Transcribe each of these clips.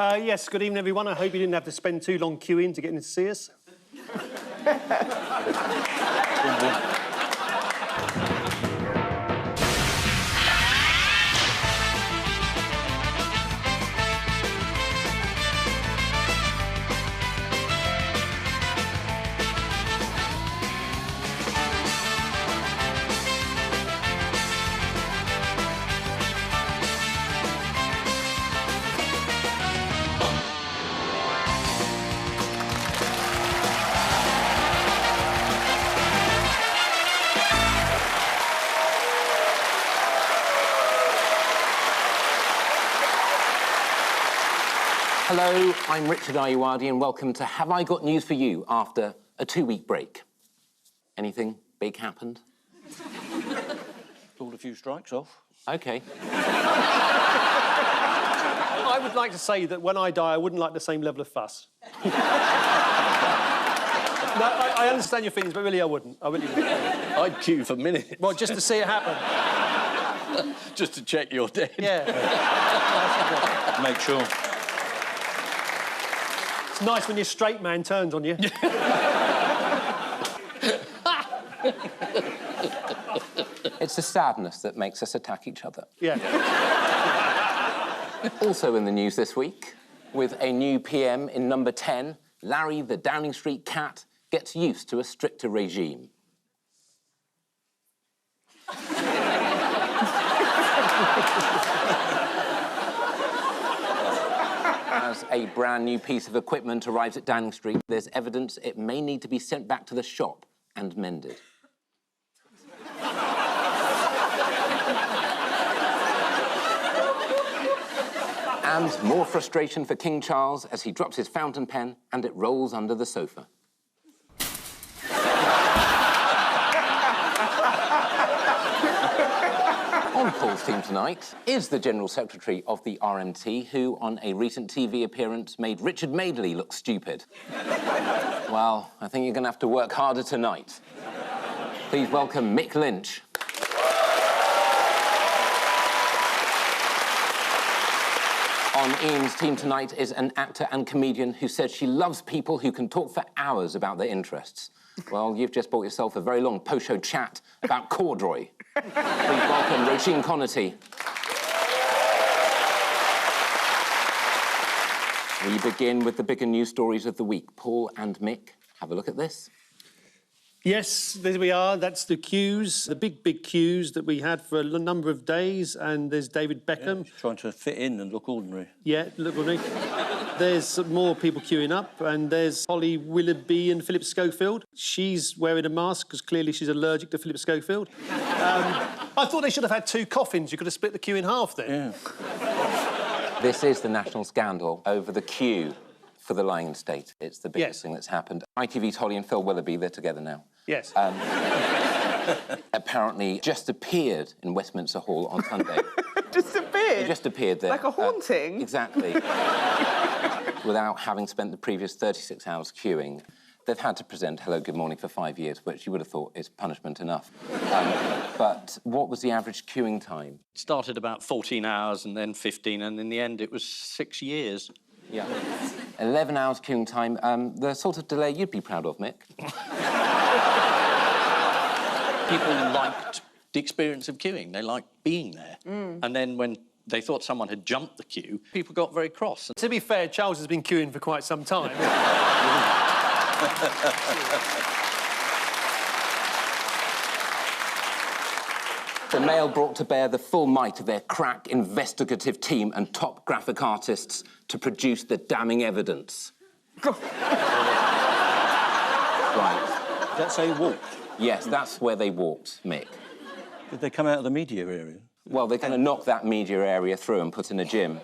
Yes, good evening, everyone. I hope you didn't have to spend too long queuing to get in to see us. Hello, I'm Richard Ayoade and welcome to Have I Got News for You after a 2-week break. Anything big happened? Pulled a few strikes off. OK. I would like to say that when I die, I wouldn't like the same level of fuss. No, I understand your feelings, but really I wouldn't. I really wouldn't. I'd queue for minutes. Well, just to see it happen. Just to check you're dead. Yeah. Make sure. It's nice when your straight man turns on you. It's the sadness that makes us attack each other. Yeah. Also in the news this week, with a new PM in number 10, Larry the Downing Street cat gets used to a stricter regime. As a brand new piece of equipment arrives at Downing Street, there's evidence it may need to be sent back to the shop and mended. And more frustration for King Charles as he drops his fountain pen and it rolls under the sofa. On Paul's team tonight is the General Secretary of the RMT, who, on a recent TV appearance, made Richard Madeley look stupid. Well, I think you're going to have to work harder tonight. Please welcome Mick Lynch. On Ian's team tonight is an actor and comedian who says she loves people who can talk for hours about their interests. Well, you've just bought yourself a very long post-show chat about corduroy. Please welcome Roisin Connerty. We begin with the bigger news stories of the week. Paul and Mick, have a look at this. Yes, there we are. That's the queues, the big queues that we had for a number of days. And there's David Beckham. Yeah, trying to fit in and look ordinary. Yeah, look ordinary. There's more people queuing up, and there's Holly Willoughby and Philip Schofield. She's wearing a mask because clearly she's allergic to Philip Schofield. I thought they should have had 2 coffins. You could have split the queue in half then. Yeah. This is the national scandal over the queue for the Lion State. It's the biggest Yes. thing that's happened. ITV's Holly and Phil Willoughby, they're together now. Yes. Apparently just appeared in Westminster Hall on Sunday. Just appeared? They just appeared there. Like a haunting? Exactly. Without having spent the previous 36 hours queuing. They've had to present Hello, Good Morning for 5 years, which you would have thought is punishment enough. But what was the average queuing time? It started about 14 hours and then 15, and in the end it was 6 years. Yeah. 11 hours queuing time. The sort of delay you'd be proud of, Mick. People liked the experience of queuing. They liked being there. And then when they thought someone had jumped the queue, people got very cross. To be fair, Charles has been queuing for quite some time. The Mail brought to bear the full might of their crack investigative team and top graphic artists to produce the damning evidence. Right. Did that say walk? Yes, that's where they walked, Mick. Did they come out of the media area? Well, they're going to knock that media area through and put in a gym.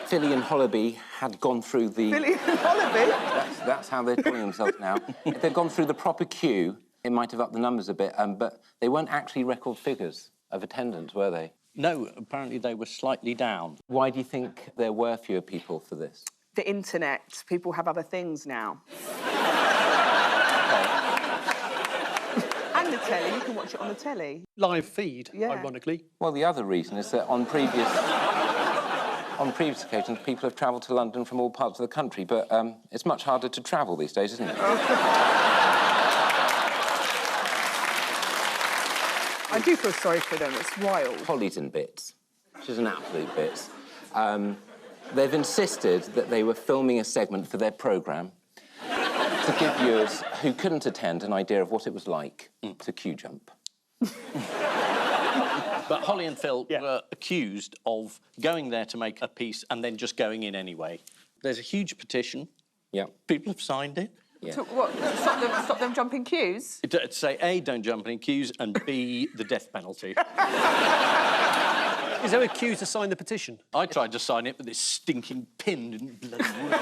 Philly and Hollaby had gone through the... Philly and Hollaby? That's how they're calling themselves now. If they'd gone through the proper queue, it might have upped the numbers a bit, but they weren't actually record figures of attendance, were they? No, apparently they were slightly down. Why do you think there were fewer people for this? The internet. People have other things now. And the telly. You can watch it on the telly. Live feed, Yeah. ironically. Well, the other reason is that on previous... On previous occasions, people have travelled to London from all parts of the country, but it's much harder to travel these days, isn't it? I do feel sorry for them. It's wild. Holly's in bits. She's in absolute bits. They've insisted that they were filming a segment for their programme to give viewers who couldn't attend an idea of what it was like to queue jump. But Holly and Phil were accused of going there to make a piece and then just going in anyway. There's a huge petition. Yeah. People have signed it. Yeah. To, what, stop them jumping queues? To say, A, don't jump in queues, and B, the death penalty. Is there a queue to sign the petition? I tried to sign it, but this stinking pin didn't bloody work.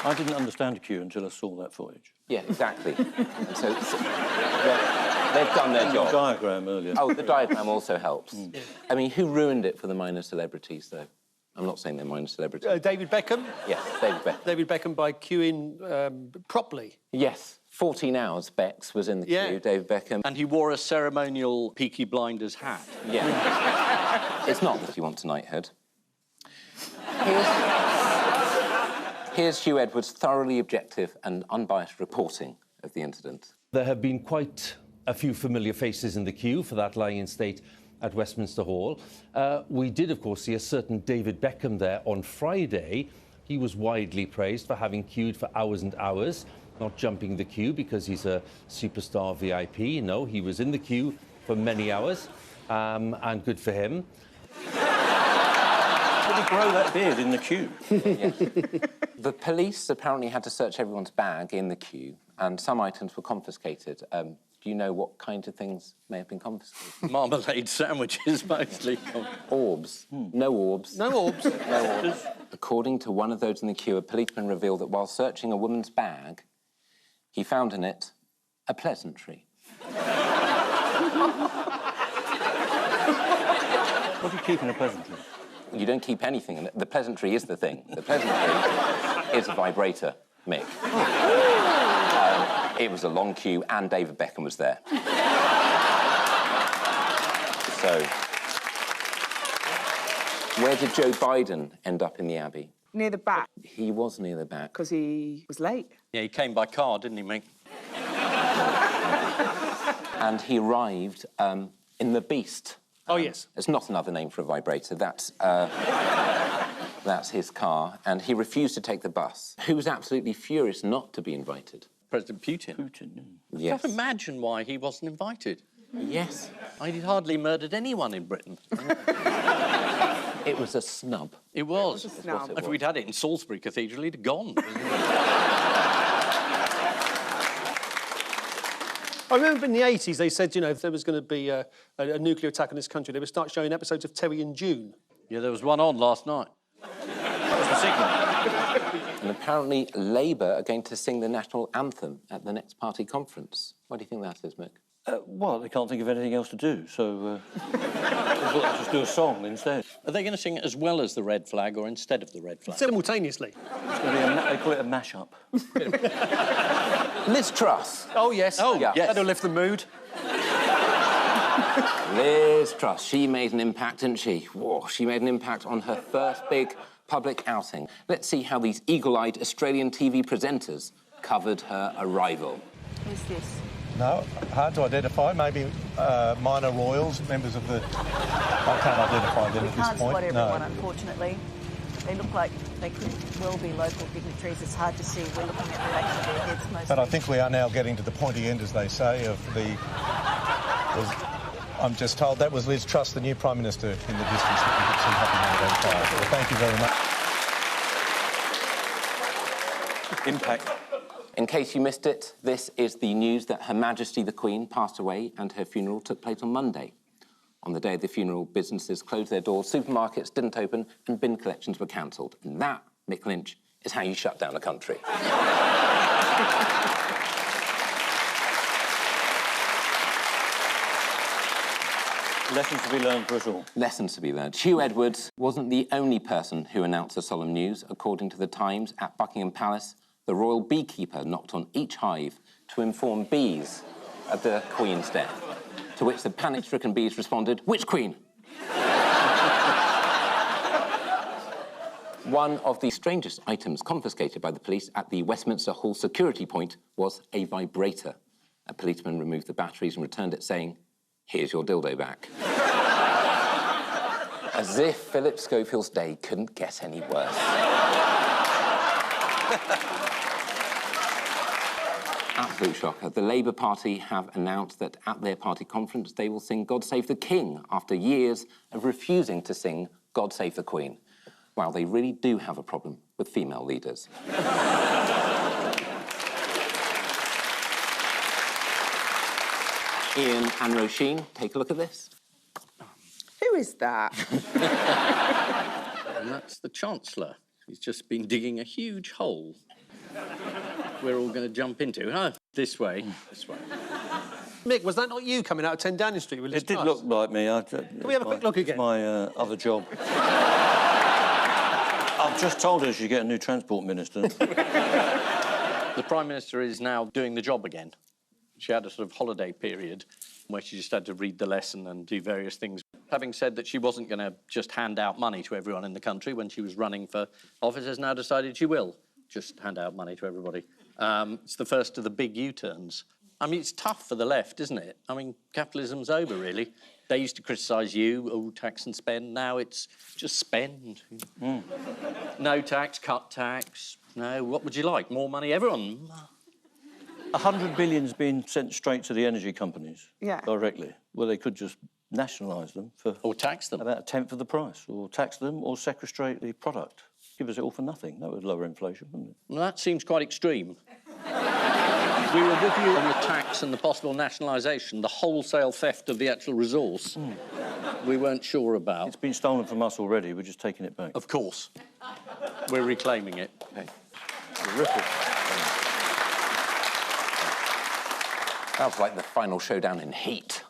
I didn't understand a queue until I saw that footage. Yeah, exactly. so they've done their job. The diagram earlier. Oh, the diagram also helps. I mean, who ruined it for the minor celebrities, though? I'm not saying they're minor celebrities. David Beckham? Yes, David Beckham. David Beckham by queuing properly. Yes, 14 hours Bex was in the queue, David Beckham. And he wore a ceremonial Peaky Blinders hat. Yeah. It's not what you want tonight, Hood. Here's Hugh Edwards' thoroughly objective and unbiased reporting of the incident. There have been quite a few familiar faces in the queue for that lying in state at Westminster Hall. We did, of course, see a certain David Beckham there on Friday. He was widely praised for having queued for hours and hours, not jumping the queue because he's a superstar VIP. No, he was in the queue for many hours, and good for him. Did he grow that beard in the queue? Yes. The police apparently had to search everyone's bag in the queue, and some items were confiscated. Do you know what kind of things may have been confiscated? Marmalade sandwiches, mostly. Orbs. No orbs. No orbs. No orbs. According to one of those in the queue, a policeman revealed that while searching a woman's bag, he found in it a pleasantry. What do you keep in a pleasantry? You don't keep anything in it. The pleasantry is the thing. The pleasantry is a vibrator, Mick. It was a long queue and David Beckham was there. So, where did Joe Biden end up in the Abbey? Near the back, He was near the back. because he was late. Yeah, he came by car, didn't he, Mick? And he arrived in the Beast. Oh, yes. It's not another name for a vibrator. That's his car. And he refused to take the bus. Who was absolutely furious not to be invited? President Putin. I Yes. can't imagine why he wasn't invited. Yes. He'd hardly murdered anyone in Britain. It was a snub. It was. It was a snub. If we'd had it in Salisbury Cathedral, he'd have gone. I remember in the 80s they said, you know, if there was going to be a nuclear attack on this country, they would start showing episodes of Terry and June. Yeah, there was one on last night. That was the signal. And apparently Labour are going to sing the national anthem at the next party conference. What do you think that is, Mick? Well, they can't think of anything else to do, so they'll just do a song instead. Are they going to sing it as well as the red flag or instead of the red flag? Simultaneously. It's going to be they call it a mash-up. Liz Truss. Oh, yes. Oh, Yeah. yes. That'll lift the mood. Liz Truss. She made an impact, didn't she? Whoa, she made an impact on her first big public outing. Let's see how these eagle-eyed Australian TV presenters covered her arrival. Who's this? No, hard to identify. Maybe minor royals, members of the... I can't identify them at this Can't point. spot everyone, No. unfortunately. They look like they could well be local dignitaries. It's hard to see. We're looking at the backs of their heads mostly. But I think we are now getting to the pointy end, as they say, of the... I'm just told that was Liz Truss, the new Prime Minister, in the distance that you could see happening on that fire. Well, thank you very much. Impact. In case you missed it, this is the news that Her Majesty the Queen passed away and her funeral took place on Monday. On the day of the funeral, businesses closed their doors, supermarkets didn't open and bin collections were cancelled. And that, Mick Lynch, is how you shut down a country. Lessons to be learned for us all. Lessons to be learned. Hugh Edwards wasn't the only person who announced the solemn news. According to The Times, at Buckingham Palace, the royal beekeeper knocked on each hive to inform bees of the Queen's death. To which the panic-stricken bees responded, "Which queen?" One of the strangest items confiscated by the police at the Westminster Hall security point was a vibrator. A policeman removed the batteries and returned it, saying, "Here's your dildo back." As if Philip Schofield's day couldn't get any worse. Absolute shocker. The Labour Party have announced that at their party conference they will sing God Save the King after years of refusing to sing God Save the Queen. Wow, they really do have a problem with female leaders. Ian and Roisin, take a look at this. Who is that? And that's the Chancellor. He's just been digging a huge hole we're all going to jump into. Oh, this way, this way. Mick, was that not you coming out of 10 Downing Street with Liz It did Truss? look like me. Can we have a quick look again? It's my other job. I've just told her she'd get a new transport minister. The Prime Minister is now doing the job again. She had a sort of holiday period where she just had to read the lesson and do various things. Having said that she wasn't going to just hand out money to everyone in the country when she was running for office, has now decided she will just hand out money to everybody. It's the first of the big U-turns. I mean, it's tough for the left, isn't it? I mean, capitalism's over, really. They used to criticise you, oh, tax and spend. Now it's just spend. No tax, cut tax. No, what would you like? More money? Everyone... 100 billion's been sent straight to the energy companies. Yeah. Directly. Well, they could just nationalise them for... Or tax them. About a tenth of the price. Or tax them, or sequestrate the product. Give us it all for nothing. That would lower inflation, wouldn't it? Well, that seems quite extreme. We were with you on the tax and the possible nationalisation, the wholesale theft of the actual resource. We weren't sure about. It's been stolen from us already. We're just taking it back. Of course. We're reclaiming it. Okay. Terrific. That was like the final showdown in Heat.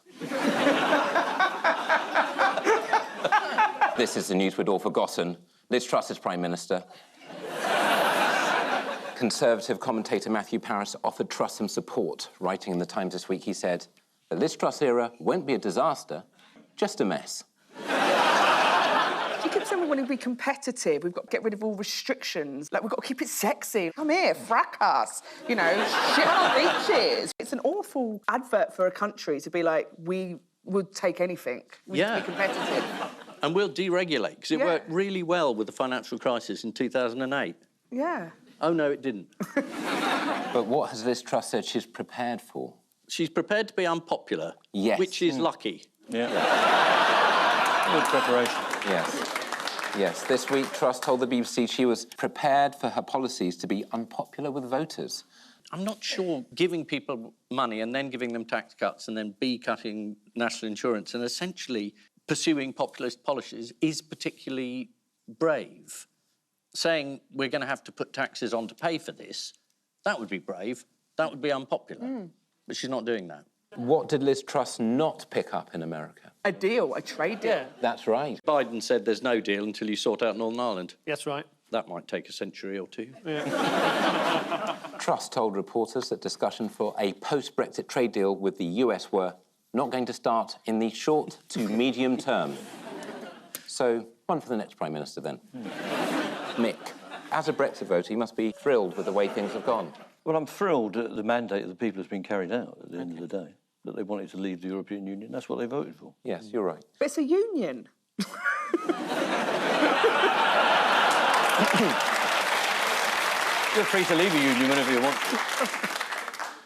This is the news we'd all forgotten. Liz Truss is Prime Minister. Conservative commentator Matthew Parris offered Truss some support. Writing in the Times this week, he said, "The Liz Truss era won't be a disaster, just a mess." You keep saying we want to be competitive. We've got to get rid of all restrictions. Like, we've got to keep it sexy. Come here, fracas. You know, shit on our beaches. It's an awful advert for a country to be like, we would take anything. We need to be competitive. And we'll deregulate, because it worked really well with the financial crisis in 2008. Yeah. Oh, no, it didn't. But what has Liz Truss said she's prepared for? She's prepared to be unpopular. Yes. Which is lucky. Yeah. Good preparation. Yes. Yes. This week, Truss told the BBC she was prepared for her policies to be unpopular with voters. I'm not sure giving people money and then giving them tax cuts and then cutting national insurance and essentially pursuing populist policies is particularly brave. Saying we're going to have to put taxes on to pay for this, that would be brave. That would be unpopular. But she's not doing that. What did Liz Truss not pick up in America? A deal, a trade deal. Yeah. That's right. Biden said there's no deal until you sort out Northern Ireland. That's right. That might take a century or two. Yeah. Truss told reporters that discussion for a post-Brexit trade deal with the US were not going to start in the short to medium term. So, one for the next Prime Minister, then. Mick, as a Brexit voter, you must be thrilled with the way things have gone. Well, I'm thrilled that the mandate of the people has been carried out at the end of the day, that they wanted to leave the European Union. That's what they voted for. Yes, you're right. But it's a union. You're free to leave a union whenever you want to.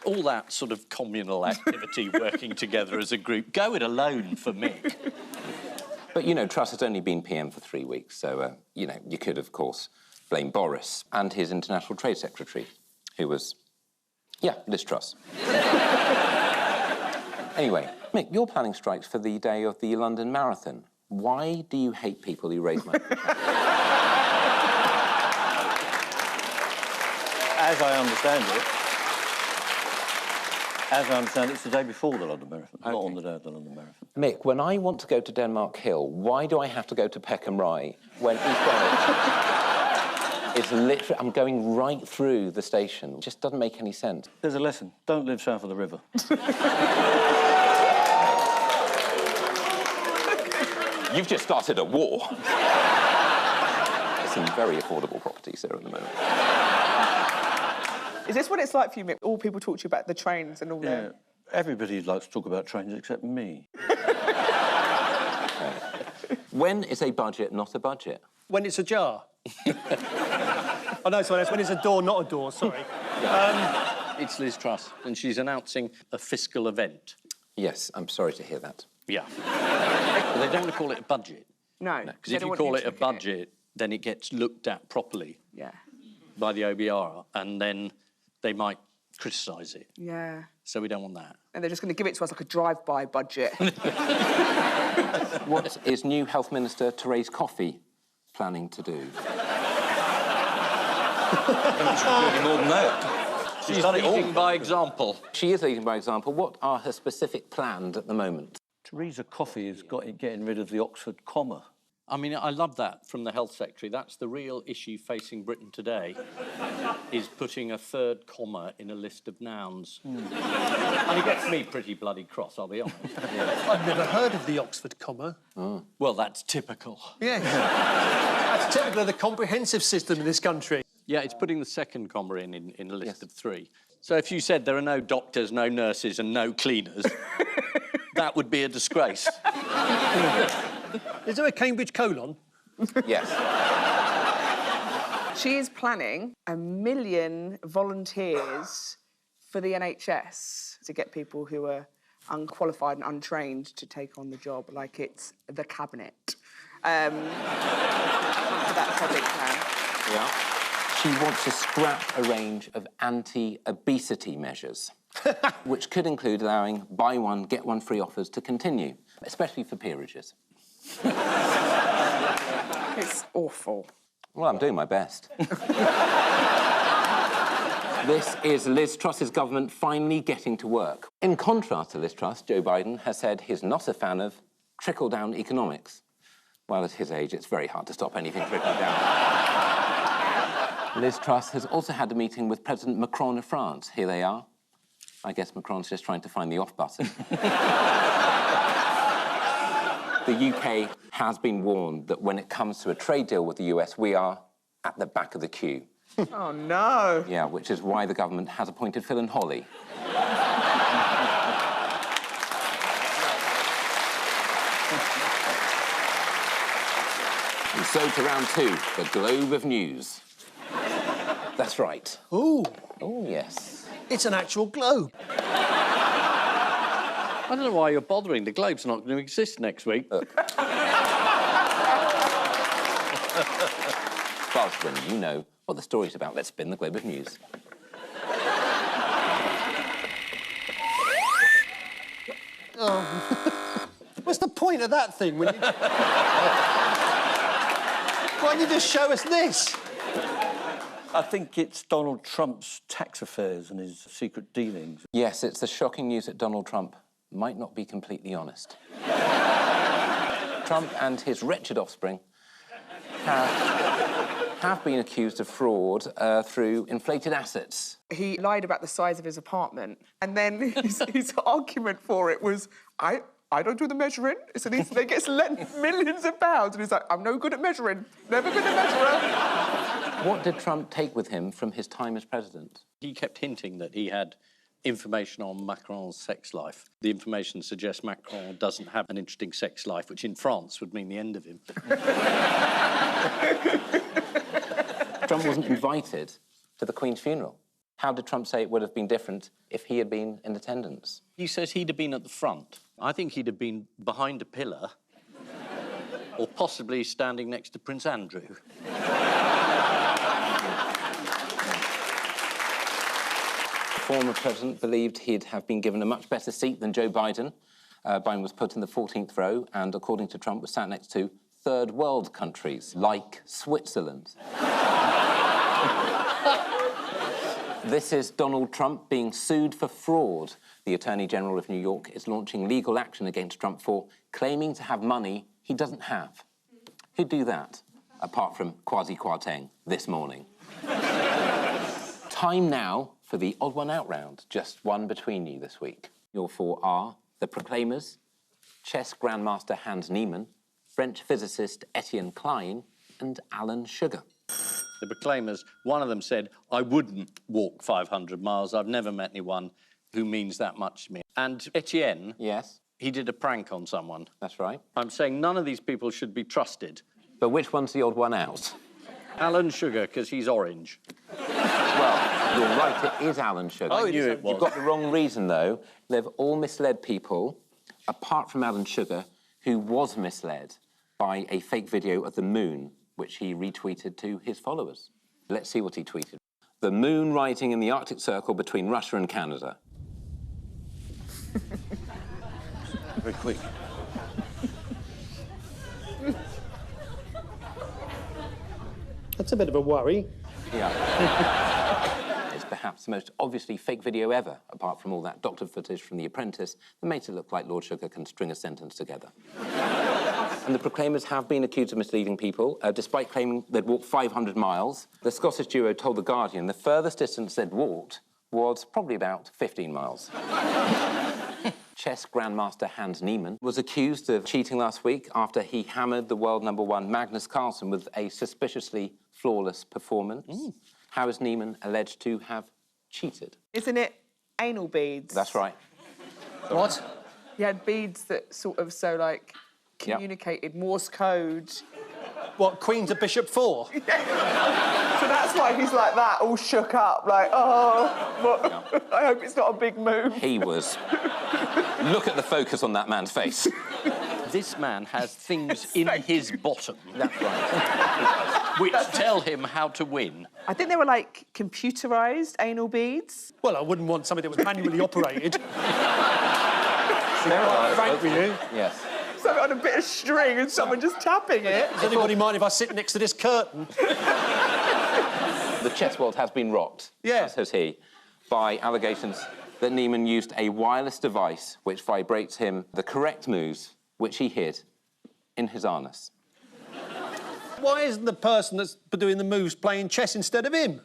All that sort of communal activity, working together as a group, go it alone for Mick. But, you know, Truss has only been PM for 3 weeks, so, you know, you could, of course, blame Boris and his International Trade Secretary, who was, Liz Truss. Anyway, Mick, you're planning strikes for the day of the London Marathon. Why do you hate people who raise money? As I understand it, it's the day before the London Marathon, not on the day of the London Marathon. Mick, when I want to go to Denmark Hill, why do I have to go to Peckham Rye when East Greenwich is literally... I'm going right through the station. It just doesn't make any sense. There's a lesson. Don't live south of the river. You've just started a war. There's some very affordable properties there at the moment. Is this what it's like for you, Mick? All people talk to you about the trains and all Yeah, that? everybody likes to talk about trains except me. When is a budget not a budget? When it's ajar. Oh, no, sorry, that's when it's a door, not a door, sorry. It's Liz Truss, and she's announcing a fiscal event. Yes, I'm sorry to hear that. Yeah. But they don't want to call it a budget. No. Because if you call it a budget, then it gets looked at properly Yeah. by the OBR, and then they might criticise it. Yeah. So we don't want that. And they're just going to give it to us like a drive-by budget. What is new Health Minister Therese Coffey planning to do? She's doing more than that. She's done it all. leading by example. She is leading by example. What are her specific plans at the moment? Theresa Coffey is getting rid of the Oxford comma. I mean, I love that from the Health Secretary. That's the real issue facing Britain today, is putting a third comma in a list of nouns. And it gets me pretty bloody cross, I'll be honest. I've never heard of the Oxford comma. Well, that's typical. Yes. That's typical of the comprehensive system in this country. Yeah, it's putting the second comma in a list of three. So if you said there are no doctors, no nurses and no cleaners, that would be a disgrace. Is there a Cambridge colon? Yes. She is planning 1 million volunteers for the NHS to get people who are unqualified and untrained to take on the job, like it's the cabinet. That's her big plan. Yeah. She wants to scrap a range of anti-obesity measures, which could include allowing buy one, get one free offers to continue, especially for peerages. It's awful. Well, I'm doing my best. This is Liz Truss's government finally getting to work. In contrast to Liz Truss, Joe Biden has said he's not a fan of trickle-down economics. Well, at his age, it's very hard to stop anything trickling down. Liz Truss has also had a meeting with President Macron of France. Here they are. I guess Macron's just trying to find the off button. The UK has been warned that when it comes to a trade deal with the US, we are at the back of the queue. Oh, no. Yeah, which is why the government has appointed Phil and Holly. And so to round two, the Globe of News. That's right. Ooh, Oh, yes. it's an actual globe. I don't know why you're bothering. The Globe's not going to exist next week. Fast when you know what the story's about. Let's spin the Globe of News. What's the point of that thing when you... Why don't you just show us this? I think it's Donald Trump's tax affairs and his secret dealings. Yes, it's the shocking news that Donald Trump might not be completely honest. Trump and his wretched offspring have been accused of fraud through inflated assets. He lied about the size of his apartment, and then his argument for it was, I don't do the measuring. So they get lent millions of pounds, and he's like, I'm no good at measuring. Never been a measurer. What did Trump take with him from his time as president? He kept hinting that he had information on Macron's sex life. The information suggests Macron doesn't have an interesting sex life, which in France would mean the end of him. Trump wasn't invited to the Queen's funeral. How did Trump say it would have been different if he had been in attendance? He says he'd have been at the front. I think he'd have been behind a pillar or possibly standing next to Prince Andrew. The former president believed he'd have been given a much better seat than Joe Biden. Biden was put in the 14th row and, according to Trump, was sat next to third world countries like Switzerland. This is Donald Trump being sued for fraud. The Attorney General of New York is launching legal action against Trump for claiming to have money he doesn't have. Who'd do that, apart from Kwasi Kwarteng this morning? Time now for the odd one out round. Just one between you this week. Your four are the Proclaimers, chess grandmaster Hans Niemann, French physicist Etienne Klein and Alan Sugar. The proclaimers, one of them said, I wouldn't walk 500 miles. I've never met anyone who means that much to me. And Etienne, Yes, he did a prank on someone. that's right. I'm saying none of these people should be trusted. But which one's the odd one out? Alan Sugar, because he's orange. Well, you're right, it is Alan Sugar. I knew it was. You've got the wrong reason, though. They've all misled people, apart from Alan Sugar, who was misled by a fake video of the moon, which he retweeted to his followers. Let's see what he tweeted. The moon rising in the Arctic Circle between Russia and Canada. Very quick. That's a bit of a worry. Yeah. It's perhaps the most obviously fake video ever, apart from all that doctored footage from The Apprentice that makes it look like Lord Sugar can string a sentence together. And the proclaimers have been accused of misleading people, despite claiming they'd walked 500 miles. The Scottish duo told The Guardian the furthest distance they'd walked was probably about 15 miles. Chess grandmaster Hans Niemann was accused of cheating last week after he hammered the world #1 Magnus Carlsen with a suspiciously flawless performance. How is Niemann alleged to have cheated? Isn't it anal beads? That's right. What? He had beads that sort of communicated Morse code. What, Queen to Bishop 4? So that's why he's like that, all shook up, like, I hope it's not a big move. He was. Look at the focus on that man's face. This man has things in his bottom. That's right. Which tell him how to win. I think they were like computerised anal beads. Well, I wouldn't want something that was manually operated. Frank with you. Yes. So on a bit of string and someone just tapping it. Does anybody mind if I sit next to this curtain? The chess world has been rocked, Yeah. says he, by allegations that Niemann used a wireless device which vibrates him the correct moves, which he hid in his anus. Why isn't the person that's doing the moves playing chess instead of him?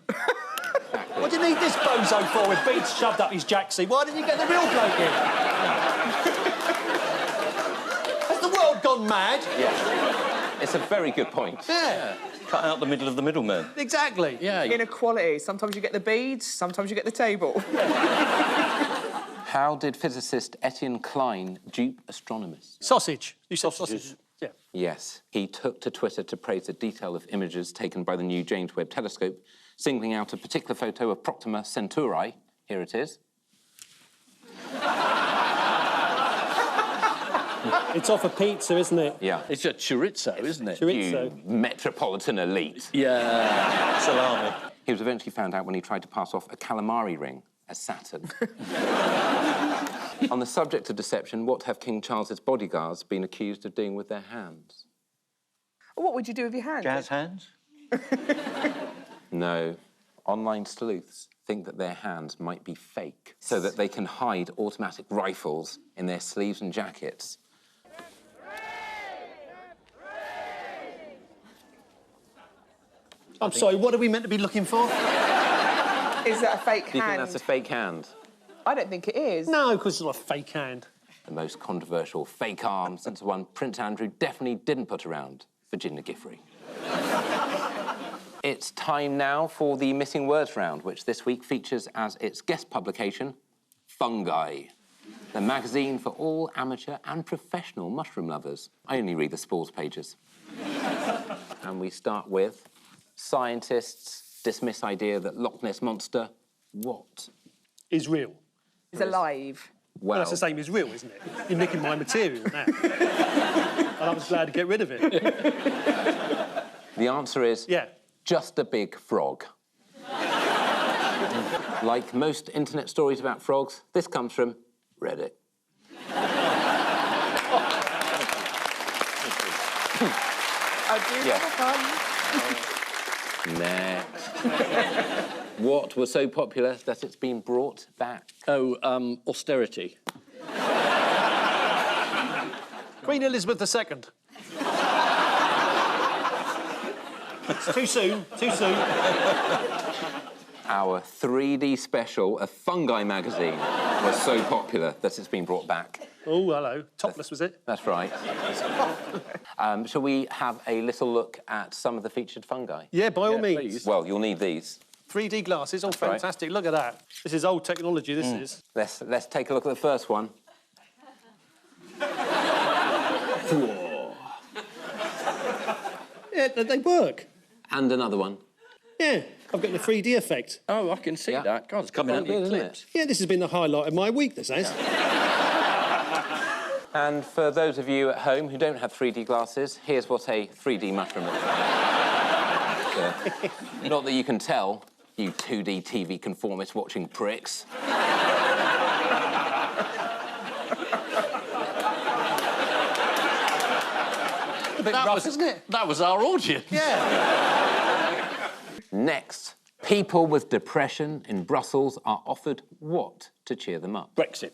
What do you need this bozo for with beads shoved up his jacksie? Why didn't you get the real bloke in? Has the world gone mad? Yeah. It's a very good point. Yeah, Cut out the middle of the middleman. exactly. Yeah. Inequality. Sometimes you get the beads, sometimes you get the table. How did physicist Etienne Klein dupe astronomers? Sausage. You said sausage. Yeah. Yes, he took to Twitter to praise the detail of images taken by the new James Webb Telescope, singling out a particular photo of Proxima Centauri. Here it is. It's off a pizza, isn't it? Yeah. It's a chorizo, isn't it? Chorizo. You metropolitan elite. Yeah. Salami. He was eventually found out when he tried to pass off a calamari ring as Saturn. On the subject of deception, what have King Charles's bodyguards been accused of doing with their hands? What would you do with your hands? Jazz hands? No. Online sleuths think that their hands might be fake, so that they can hide automatic rifles in their sleeves and jackets. I'm sorry, what are we meant to be looking for? Is that a fake Do you hand? think that's a fake hand? I don't think it is. No, because it's not a fake hand. The most controversial fake arm since the one Prince Andrew definitely didn't put around Virginia Giffey. It's time now for the Missing Words round, which this week features as its guest publication, Fungi, the magazine for all amateur and professional mushroom lovers. I only read the spores pages. And we start with scientists dismiss idea that Loch Ness Monster, what? Is real. It's alive. Well, that's the same as real, isn't it? You're nicking my material now. And I was glad to get rid of it. The answer is Yeah. just a big frog. Like most internet stories about frogs, this comes from Reddit. I do Yeah. have fun. Next. What was so popular that it's been brought back? Oh, austerity. Queen Elizabeth II. It's too soon, too soon. Our 3D special of Fungi magazine. was so popular that it's been brought back. Oh, hello. Topless, was it? That's right. Shall we have a little look at some of the featured fungi? Yeah, by all means. please. Well, you'll need these. 3D glasses, oh, right. fantastic. Look at that. This is old technology, this is. Let's take a look at the first one. Yeah, they work. And another one. Yeah, I've got the 3D effect. Oh, I can see Yeah. that. God, it's Coming coming up out good, the isn't eclipse. Yeah, this has been the highlight of my week, this has. And for those of you at home who don't have 3D glasses, here's what a 3D mushroom looks like. Not that you can tell, you 2D TV conformist watching pricks. A bit rough, isn't it? That was our audience. Yeah. Next, people with depression in Brussels are offered what to cheer them up? Brexit.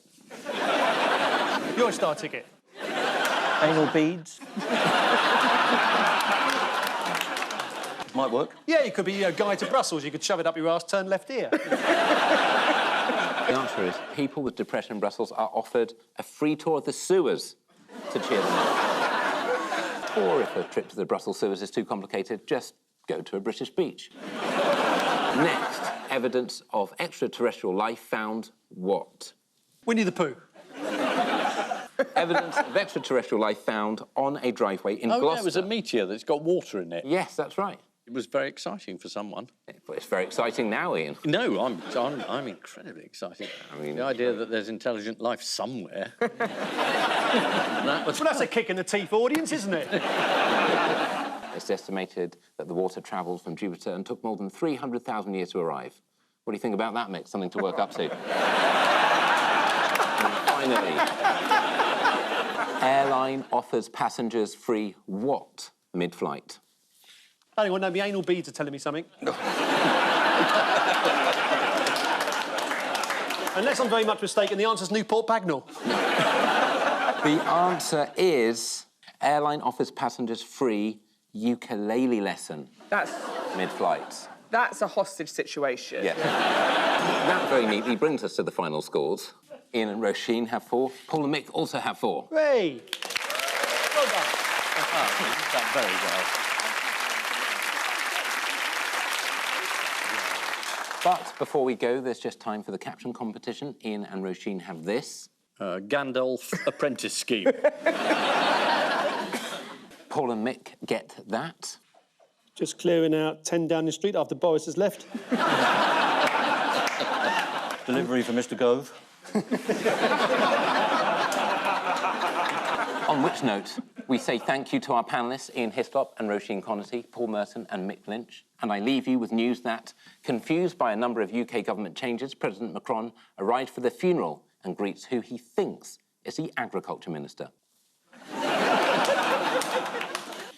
Your star ticket. Anal beads. Might work. Yeah, you could be a guide to Brussels. You could shove it up your arse, turn left ear. The answer is people with depression in Brussels are offered a free tour of the sewers to cheer them up. Or if a trip to the Brussels sewers is too complicated, just go to a British beach. Next, evidence of extraterrestrial life found what? Winnie the Pooh. Evidence of extraterrestrial life found on a driveway in Oh, Gloucester. yeah, it was a meteor that's got water in it. Yes, that's right. It was very exciting for someone. Well, it's very exciting now, Ian. No, I'm incredibly excited. I mean, the idea that there's intelligent life somewhere. That was... Well, that's a kick in the teeth audience, isn't it? It's estimated that the water travelled from Jupiter and took more than 300,000 years to arrive. What do you think about that, Mick? Something to work up to. And finally, airline offers passengers free what mid-flight? Hang on, no, my anal beads are telling me something. Unless I'm very much mistaken, the answer's Newport Bagnall. The answer is airline offers passengers free ukulele lesson That's mid-flight. a hostage situation. Yeah. That very neatly brings us to the final scores. Ian and Roisin have 4. Paul and Mick also have 4. Hey! Well done. You've done very well. But before we go, there's just time for the caption competition. Ian and Roisin have this. Gandalf apprentice scheme. Paul and Mick get that. Just clearing out 10 Downing Street after Boris has left. Delivery for Mr. Gove. On which note, we say thank you to our panellists, Ian Hislop and Roisin Connerty, Paul Merton and Mick Lynch. And I leave you with news that, confused by a number of UK government changes, President Macron arrived for the funeral and greets who he thinks is the Agriculture Minister.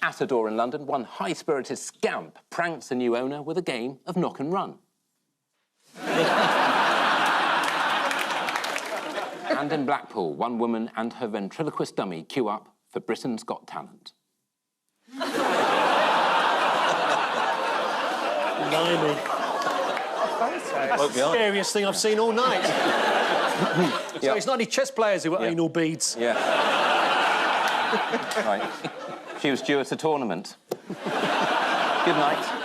At a door in London, one high-spirited scamp pranks a new owner with a game of knock and run. And in Blackpool, one woman and her ventriloquist dummy queue up for Britain's Got Talent. Blimey. That's the scariest thing I've seen all night. So it's not any chess players who were anal beads. Yeah. Right. She was due at a tournament. Good night.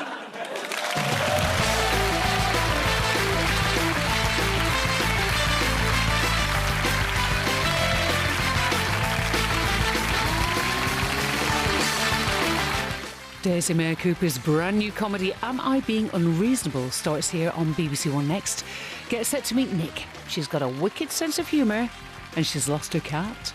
Daisy Mayer Cooper's brand new comedy, Am I Being Unreasonable, starts here on BBC One next. Get set to meet Nick. She's got a wicked sense of humour and she's lost her cat.